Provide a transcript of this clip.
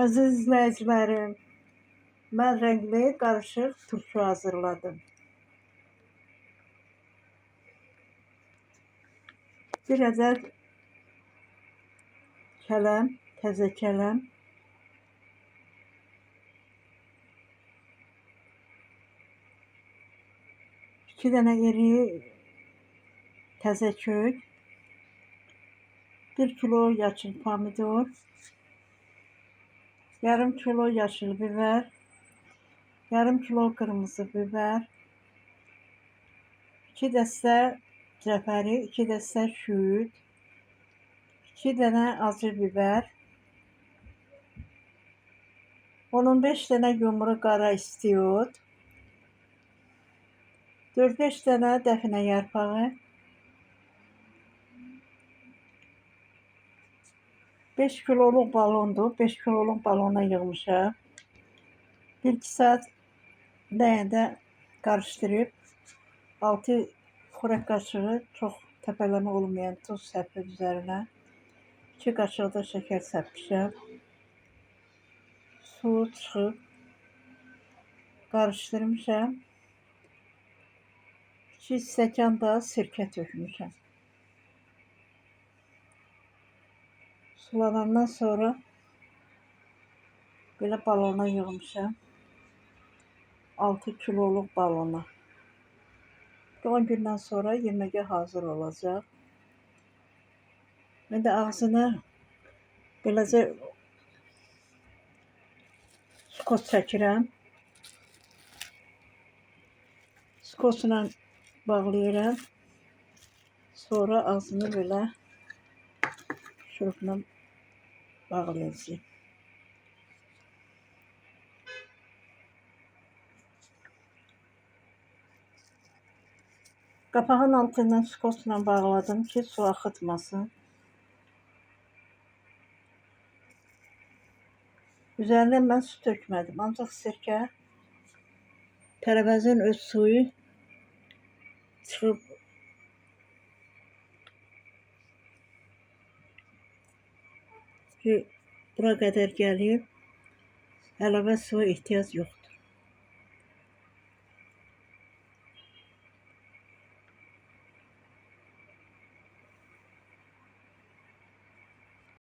Əziz izləyicilərim, mən rəngli qarışıq turşu hazırladım. Bir ədəd kələm, təzə kələm, 2 dənə iri təzə kök, 1 kilo yaşıl pomidor, yarım kilo yaşıl biber, yarım kilo kırmızı biber, 2 dəstə cəfəri, 2 dəstə şüd, 2 dənə acı biber, 15 dənə yumru qara istiot, 4-5 dənə dəfinə yarpağı, 5 kiloluq balondur, 5 kiloluq balona yığmışam. 1-2 saat ləyəndə qarışdırıb 6 xörək qaşığı çox təpələmə olmayan tuz səpib üzərinə. 2 qaşıq da şəkər səpmişəm. Su çıxıb qarışdırmışam. 2 stəkan da sirkə tökmüşəm. Sulanandan sonra belə balona yığmışam. 6 kiloluq balona. 10 gündən sonra yeməyə hazır olacaq. Mən də ağzına beləcə skos çəkirəm. Skosla bağlayıram. Sonra ağzını belə şurupla bağlayacağım. Qapağın altından skosla bağladım ki, su axıtmasın. Üzərinə mən su tökmədim, ancaq sirkə tərəvəzin öz suyu çıxıb ki, bura qədər gəlib, əlavə suya ehtiyac yoxdur.